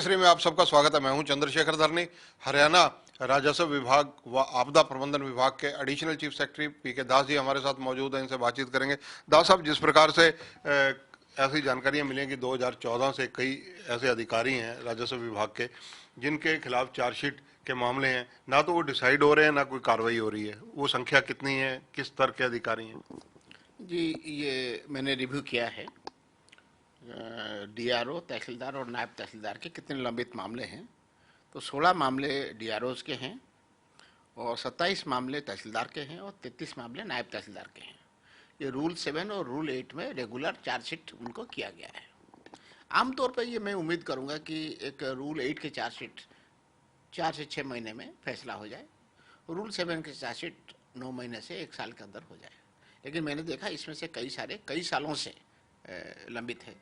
श्री में आप सबका स्वागत है। मैं हूं चंद्रशेखर धरनी। हरियाणा राजस्व विभाग व आपदा प्रबंधन विभाग के एडिशनल चीफ सेक्रेटरी पीके दास जी हमारे साथ मौजूद हैं। इनसे बातचीत करेंगे। दास साहब, जिस प्रकार से ऐसी जानकारियां मिली कि 2014 से कई ऐसे अधिकारी हैं राजस्व विभाग के जिनके खिलाफ चार्जशीट के मामले हैं, ना तो वो डिसाइड हो रहे हैं ना कोई कार्रवाई हो रही है, वो संख्या कितनी है, किस स्तर के अधिकारी हैं? जी, ये मैंने रिव्यू किया है। डीआरओ, तहसीलदार और नायब तहसीलदार के कितने लंबित मामले हैं। तो 16 मामले डीआरओज के हैं और 27 मामले तहसीलदार के हैं और 33 मामले नायब तहसीलदार के हैं। ये रूल 7 और रूल 8 में रेगुलर चार्जशीट उनको किया गया है। आमतौर पर ये मैं उम्मीद करूंगा कि एक रूल 8 के चार्जशीट 4 से 6 महीने में फैसला हो जाए। रूल 7 के चार्जशीट 9 महीने से 1 साल के अंदर हो जाए। लेकिन मैंने देखा इसमें से कई सालों से लंबित है।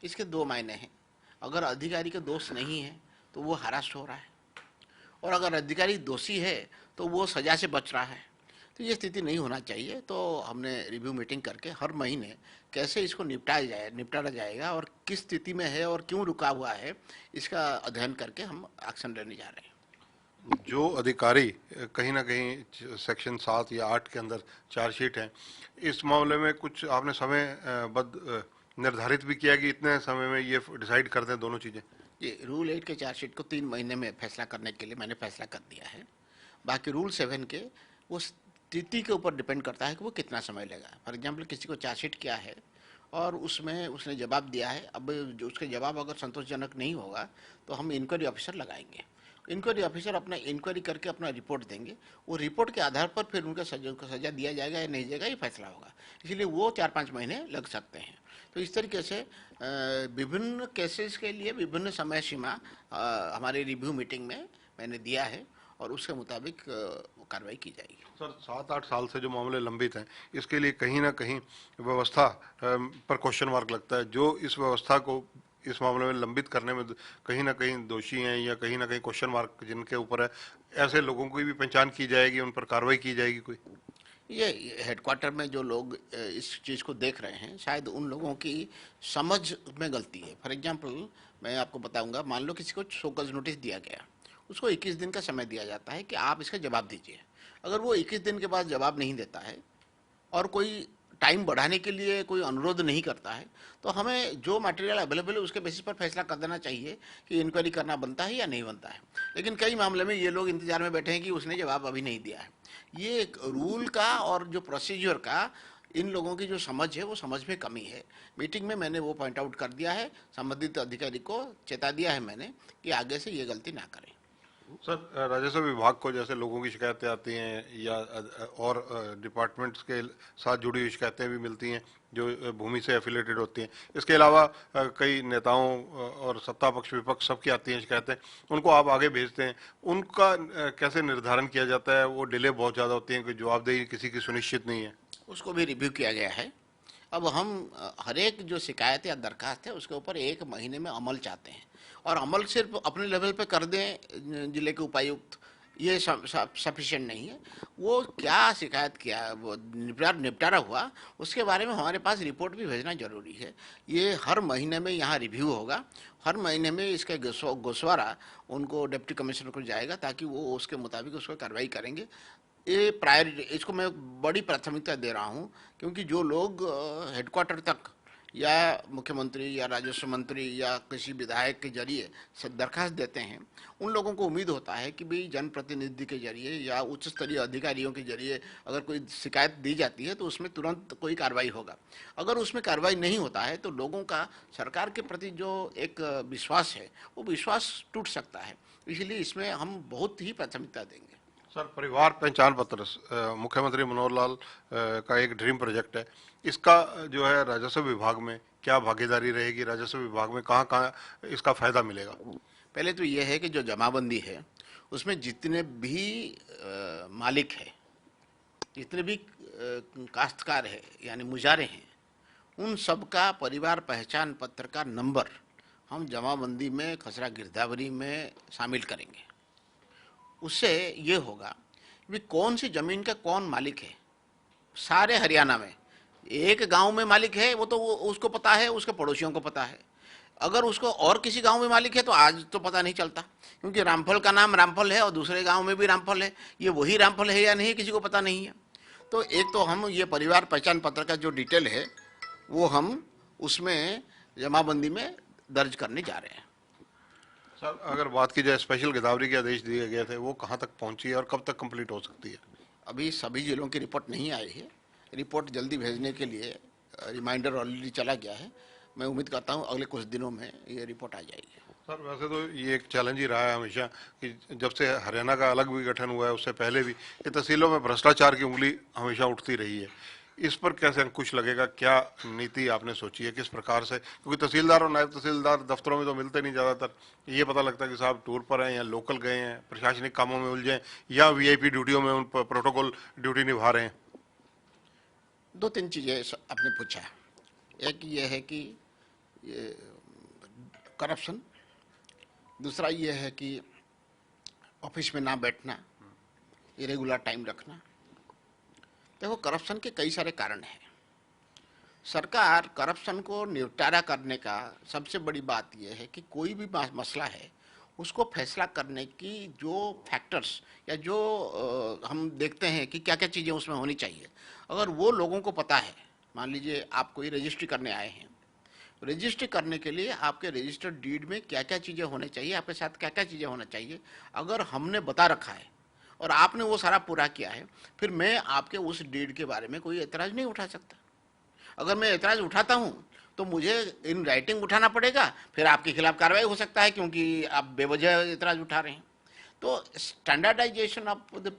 इसके 2 मायने हैं। अगर अधिकारी के दोष नहीं है तो वो हरास हो रहा है, और अगर अधिकारी दोषी है तो वो सजा से बच रहा है। तो ये स्थिति नहीं होना चाहिए। तो हमने रिव्यू मीटिंग करके हर महीने कैसे इसको निपटारा जाएगा और किस स्थिति में है और क्यों रुका हुआ है, इसका अध्ययन करके हम एक्शन लेने जा रहे हैं। जो अधिकारी कहीं ना कहीं सेक्शन 7 या 8 के अंदर चार्जशीट हैं, इस मामले में कुछ आपने समय निर्धारित भी किया कि इतने समय में ये डिसाइड कर दें दोनों चीज़ें? ये रूल 8 के चार्जशीट को 3 महीने में फैसला करने के लिए मैंने फैसला कर दिया है। बाकी रूल 7 के वो स्थिति के ऊपर डिपेंड करता है कि वो कितना समय लेगा। फॉर एग्जांपल, किसी को चार्जशीट किया है और उसमें उसने जवाब दिया है, अब जो उसके जवाब अगर संतोषजनक नहीं होगा तो हम इंक्वायरी ऑफिसर लगाएंगे। इंक्वायरी ऑफिसर अपना इंक्वायरी करके अपना रिपोर्ट देंगे। वो रिपोर्ट के आधार पर फिर उनका सजा दिया जाएगा या नहीं जाएगा, ये फैसला होगा। इसलिए वो 4-5 महीने लग सकते हैं। तो इस तरीके से विभिन्न केसेस के लिए विभिन्न समय सीमा हमारे रिव्यू मीटिंग में मैंने दिया है और उसके मुताबिक कार्रवाई की जाएगी। सर, 7-8 साल से जो मामले लंबित हैं, इसके लिए कहीं ना कहीं व्यवस्था पर क्वेश्चन मार्क लगता है। जो इस व्यवस्था को इस मामले में लंबित करने में कहीं ना कहीं दोषी हैं या कहीं ना कहीं क्वेश्चन मार्क जिनके ऊपर है, ऐसे लोगों की भी पहचान की जाएगी, उन पर कार्रवाई की जाएगी कोई? ये हेडक्वार्टर में जो लोग इस चीज़ को देख रहे हैं, शायद उन लोगों की समझ में गलती है। फॉर एग्जांपल, मैं आपको बताऊंगा, मान लो किसी को शोकॉज नोटिस दिया गया, उसको 21 दिन का समय दिया जाता है कि आप इसका जवाब दीजिए। अगर वो 21 दिन के बाद जवाब नहीं देता है और कोई टाइम बढ़ाने के लिए कोई अनुरोध नहीं करता है, तो हमें जो मटेरियल अवेलेबल है उसके बेसिस पर फैसला कर देना चाहिए कि इंक्वायरी करना बनता है या नहीं बनता है। लेकिन कई मामले में ये लोग इंतजार में बैठे हैं कि उसने जवाब अभी नहीं दिया है। ये एक रूल का और जो प्रोसीजर का इन लोगों की जो समझ है, वो समझ में कमी है। मीटिंग में मैंने वो पॉइंट आउट कर दिया है, संबंधित अधिकारी को चेता दिया है मैंने कि आगे से ये गलती ना करें। सर, राजस्व विभाग को जैसे लोगों की शिकायतें आती हैं या और डिपार्टमेंट्स के साथ जुड़ी हुई शिकायतें भी मिलती हैं जो भूमि से एफिलेटेड होती हैं, इसके अलावा कई नेताओं और सत्ता पक्ष विपक्ष सबकी आती हैं शिकायतें, उनको आप आगे भेजते हैं। उनका कैसे निर्धारण किया जाता है? वो डिले बहुत ज़्यादा होती है कि जवाबदेही किसी की सुनिश्चित नहीं है। उसको भी रिव्यू किया गया है। अब हम हर एक जो शिकायत या दरखास्त है उसके ऊपर 1 महीने में अमल चाहते हैं, और अमल सिर्फ अपने लेवल पे कर दें जिले के उपायुक्त, ये सफिशिएंट नहीं है। वो क्या शिकायत किया, वो निपटारा हुआ, उसके बारे में हमारे पास रिपोर्ट भी भेजना जरूरी है। ये हर महीने में यहाँ रिव्यू होगा। हर महीने में इसका गोसवारा उनको डिप्टी कमिश्नर को जाएगा ताकि वो उसके मुताबिक उसको कार्रवाई करेंगे। ये प्रायोरिटी, इसको मैं बड़ी प्राथमिकता दे रहा हूँ, क्योंकि जो लोग हेडक्वार्टर तक या मुख्यमंत्री या राजस्व मंत्री या किसी विधायक के जरिए दरखास्त देते हैं, उन लोगों को उम्मीद होता है कि भाई जनप्रतिनिधि के जरिए या उच्च स्तरीय अधिकारियों के जरिए अगर कोई शिकायत दी जाती है तो उसमें तुरंत कोई कार्रवाई होगा। अगर उसमें कार्रवाई नहीं होता है तो लोगों का सरकार के प्रति जो एक विश्वास है, वो विश्वास टूट सकता है। इसलिए इसमें हम बहुत ही प्राथमिकता देंगे। सर, परिवार पहचान पत्र मुख्यमंत्री मनोहर लाल का एक ड्रीम प्रोजेक्ट है। इसका जो है राजस्व विभाग में क्या भागीदारी रहेगी? राजस्व विभाग में कहाँ कहाँ इसका फायदा मिलेगा? पहले तो यह है कि जो जमाबंदी है उसमें जितने भी मालिक है, जितने भी काश्तकार है यानी मुजारे हैं, उन सब का परिवार पहचान पत्र का नंबर हम जमाबंदी में, खसरा गिरदावरी में शामिल करेंगे। उससे ये होगा कि कौन सी ज़मीन का कौन मालिक है। सारे हरियाणा में एक गांव में मालिक है, वो तो उसको पता है, उसके पड़ोसियों को पता है। अगर उसको और किसी गांव में मालिक है तो आज तो पता नहीं चलता, क्योंकि रामफल का नाम रामफल है और दूसरे गांव में भी रामफल है, ये वही रामफल है या नहीं किसी को पता नहीं है। तो एक तो हम ये परिवार पहचान पत्र का जो डिटेल है वो हम उसमें जमाबंदी में दर्ज करने जा रहे हैं। सर अगर बात की जाए स्पेशल गिरदावरी के आदेश दिए गए थे वो कहाँ तक पहुंची है और कब तक कंप्लीट हो सकती है? अभी सभी जिलों की रिपोर्ट नहीं आई है, रिपोर्ट जल्दी भेजने के लिए रिमाइंडर ऑलरेडी चला गया है। मैं उम्मीद करता हूँ अगले कुछ दिनों में ये रिपोर्ट आ जाएगी। सर वैसे तो ये एक चैलेंज ही रहा है हमेशा कि जब से हरियाणा का अलग भी गठन हुआ है उससे पहले भी कि तहसीलों में भ्रष्टाचार की उंगली हमेशा उठती रही है। इस पर कैसे अंकुश लगेगा, क्या नीति आपने सोची है, किस प्रकार से? क्योंकि तहसीलदार और नायब तहसीलदार दफ्तरों में तो मिलते नहीं ज़्यादातर, ये पता लगता है कि साहब टूर पर हैं या लोकल गए हैं, प्रशासनिक कामों में उलझे हैं या वीआईपी ड्यूटियों में उन प्रोटोकॉल ड्यूटी निभा रहे हैं। दो तीन चीज़ें आपने पूछा। एक ये है कि ये करप्शन, दूसरा ये है कि ऑफिस में ना बैठना, इरेगुलर टाइम रखना। देखो करप्शन के कई सारे कारण हैं। सरकार करप्शन को निपटारा करने का सबसे बड़ी बात यह है कि कोई भी मसला है उसको फैसला करने की जो फैक्टर्स या जो हम देखते हैं कि क्या क्या चीज़ें उसमें होनी चाहिए, अगर वो लोगों को पता है। मान लीजिए आप कोई रजिस्ट्री करने आए हैं, रजिस्ट्री करने के लिए आपके रजिस्टर्ड डीड में क्या क्या चीज़ें होने चाहिए, आपके साथ क्या क्या चीज़ें होना चाहिए, अगर हमने बता रखा है और आपने वो सारा पूरा किया है, फिर मैं आपके उस डीड के बारे में कोई एतराज़ नहीं उठा सकता। अगर मैं एतराज़ उठाता हूँ तो मुझे इन राइटिंग उठाना पड़ेगा, फिर आपके खिलाफ कार्रवाई हो सकता है क्योंकि आप बेवजह एतराज़ उठा रहे हैं। तो स्टैंडर्डाइजेशन ऑफ द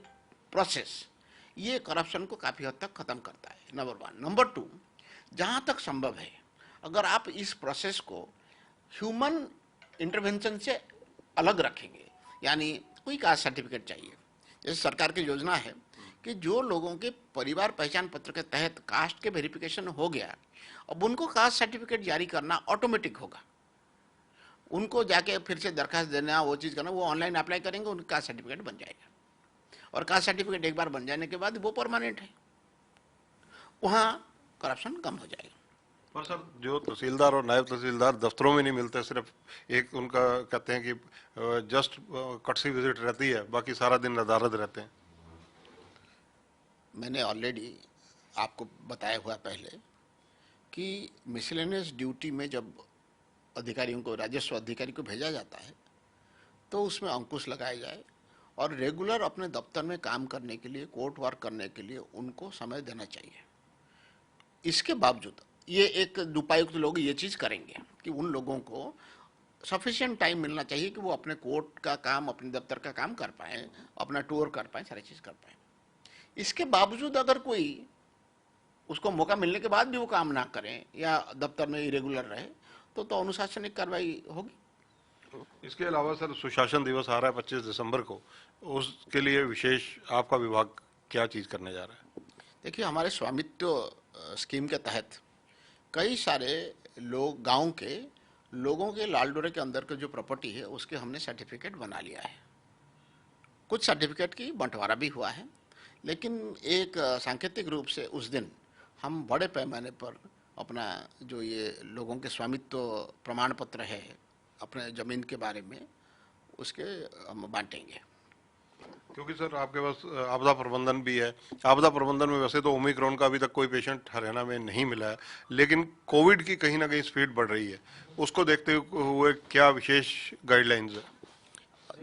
प्रोसेस ये करप्शन को काफ़ी हद तक ख़त्म करता है, नंबर वन। नंबर टू, जहाँ तक संभव है अगर आप इस प्रोसेस को ह्यूमन इंटरवेंशन से अलग रखेंगे, यानी कोई कास्ट सर्टिफिकेट चाहिए, जैसे सरकार की योजना है कि जो लोगों के परिवार पहचान पत्र के तहत कास्ट के वेरिफिकेशन हो गया, अब उनको कास्ट सर्टिफिकेट जारी करना ऑटोमेटिक होगा। उनको जाके फिर से दरखास्त देना, वो चीज़ करना, वो ऑनलाइन अप्लाई करेंगे, उनका कास्ट सर्टिफिकेट बन जाएगा। और कास्ट सर्टिफिकेट एक बार बन जाने के बाद वो परमानेंट है, वहाँ करप्शन कम हो जाएगा। पर सर जो तहसीलदार और नायब तहसीलदार दफ्तरों में नहीं मिलते, सिर्फ एक उनका कहते हैं कि जस्ट कटसी विजिट रहती है, बाकी सारा दिन नदारद रहते हैं। मैंने ऑलरेडी आपको बताया हुआ पहले कि मिसलेनियस ड्यूटी में जब अधिकारियों को, राजस्व अधिकारी को भेजा जाता है तो उसमें अंकुश लगाया जाए और रेगुलर अपने दफ्तर में काम करने के लिए, कोर्ट वर्क करने के लिए उनको समय देना चाहिए। इसके बावजूद ये एक उपायुक्त लोग ये चीज़ करेंगे कि उन लोगों को सफिशिएंट टाइम मिलना चाहिए कि वो अपने कोर्ट का काम, अपने दफ्तर का काम कर पाएँ, अपना टूर कर पाएँ, सारी चीज़ कर पाएँ। इसके बावजूद अगर कोई उसको मौका मिलने के बाद भी वो काम ना करें या दफ्तर में इरेगुलर रहे तो अनुशासनिक कार्रवाई होगी। इसके अलावा सर सुशासन दिवस आ रहा है 25 दिसंबर को, उसके लिए विशेष आपका विभाग क्या चीज़ करने जा रहा है? देखिए हमारे स्वामित्व स्कीम के तहत कई सारे लोग, गांव के लोगों के लालडोरे के अंदर के जो प्रॉपर्टी है उसके हमने सर्टिफिकेट बना लिया है। कुछ सर्टिफिकेट की बंटवारा भी हुआ है, लेकिन एक सांकेतिक रूप से उस दिन हम बड़े पैमाने पर अपना जो ये लोगों के स्वामित्व प्रमाण पत्र है अपने ज़मीन के बारे में, उसके हम बांटेंगे। क्योंकि सर आपके पास आपदा प्रबंधन भी है। आपदा प्रबंधन में वैसे तो ओमिक्रॉन का अभी तक कोई पेशेंट हरियाणा में नहीं मिला है, लेकिन कोविड की कहीं ना कहीं स्पीड बढ़ रही है, उसको देखते हुए क्या विशेष गाइडलाइंस है?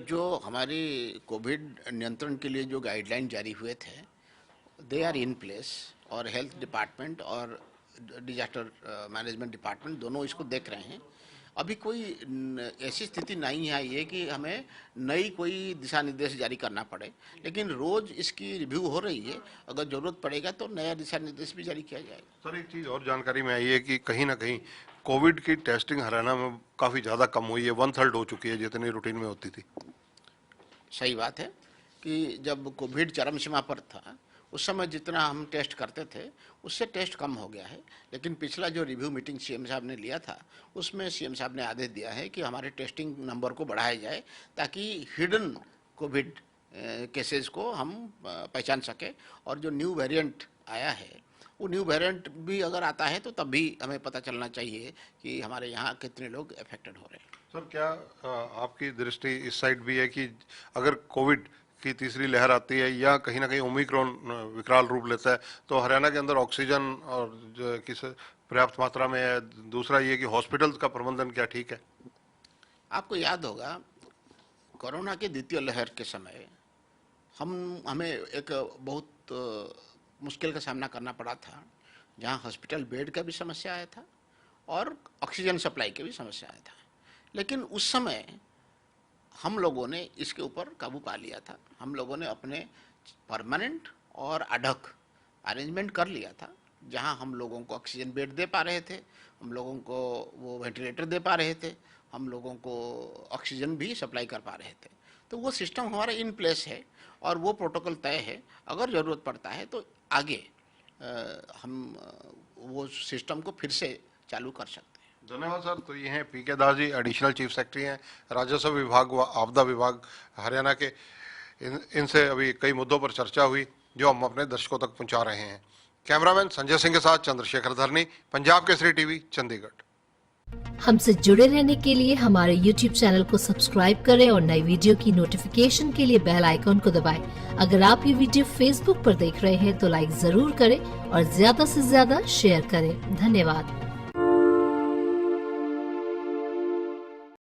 जो हमारी कोविड नियंत्रण के लिए जो गाइडलाइन जारी हुए थे, दे आर इन प्लेस, और हेल्थ डिपार्टमेंट और डिजास्टर मैनेजमेंट डिपार्टमेंट दोनों इसको देख रहे हैं। अभी कोई ऐसी स्थिति नहीं है ये कि हमें नई कोई दिशा निर्देश जारी करना पड़े, लेकिन रोज इसकी रिव्यू हो रही है, अगर जरूरत पड़ेगा तो नया दिशा निर्देश भी जारी किया जाएगा। सर एक चीज़ और जानकारी में आई है कि कहीं ना कहीं कोविड की टेस्टिंग हरियाणा में काफ़ी ज़्यादा कम हुई है, 1/3 हो चुकी है जितनी रूटीन में होती थी। सही बात है कि जब कोविड चरम सीमा पर था उस समय जितना हम टेस्ट करते थे उससे टेस्ट कम हो गया है, लेकिन पिछला जो रिव्यू मीटिंग सीएम साहब ने लिया था उसमें सीएम साहब ने आदेश दिया है कि हमारे टेस्टिंग नंबर को बढ़ाया जाए ताकि हिडन कोविड केसेस को हम पहचान सके। और जो न्यू वेरिएंट आया है वो न्यू वेरिएंट भी अगर आता है तो तब भी हमें पता चलना चाहिए कि हमारे यहाँ कितने लोग अफेक्टेड हो रहे हैं। सर क्या आपकी दृष्टि इस साइड भी है कि अगर कोविड की तीसरी लहर आती है या कहीं ना कहीं ओमिक्रॉन विकराल रूप लेता है तो हरियाणा के अंदर ऑक्सीजन और किस पर्याप्त मात्रा में है? दूसरा ये कि हॉस्पिटल्स का प्रबंधन क्या ठीक है? आपको याद होगा कोरोना की द्वितीय लहर के समय हमें एक बहुत मुश्किल का सामना करना पड़ा था, जहां हॉस्पिटल बेड का भी समस्या आया था और ऑक्सीजन सप्लाई की भी समस्या आया था। लेकिन उस समय हम लोगों ने इसके ऊपर काबू पा लिया था। हम लोगों ने अपने परमानेंट और अडक अरेंजमेंट कर लिया था, जहां हम लोगों को ऑक्सीजन बेड दे पा रहे थे, हम लोगों को वो वेंटिलेटर दे पा रहे थे, हम लोगों को ऑक्सीजन भी सप्लाई कर पा रहे थे। तो वो सिस्टम हमारा इन प्लेस है और वो प्रोटोकॉल तय है। अगर ज़रूरत पड़ता है तो आगे हम वो सिस्टम को फिर से चालू कर सकते हैं। धन्यवाद सर। तो ये हैं पीके Das ji, additional chief secretary हैं राजस्व विभाग व आपदा विभाग हरियाणा के। इनसे अभी कई मुद्दों पर चर्चा हुई जो हम अपने दर्शकों तक पहुंचा रहे हैं। कैमरामैन संजय सिंह के साथ चंद्रशेखर धरनी, पंजाब केसरी टीवी, चंडीगढ़। हमसे जुड़े रहने के लिए हमारे YouTube चैनल को सब्सक्राइब करें और नई वीडियो की नोटिफिकेशन के लिए बेल आइकॉन को दबाएं। अगर आप ये वीडियो Facebook पर देख रहे हैं तो लाइक जरूर करें और ज्यादा से ज्यादा शेयर करें। धन्यवाद।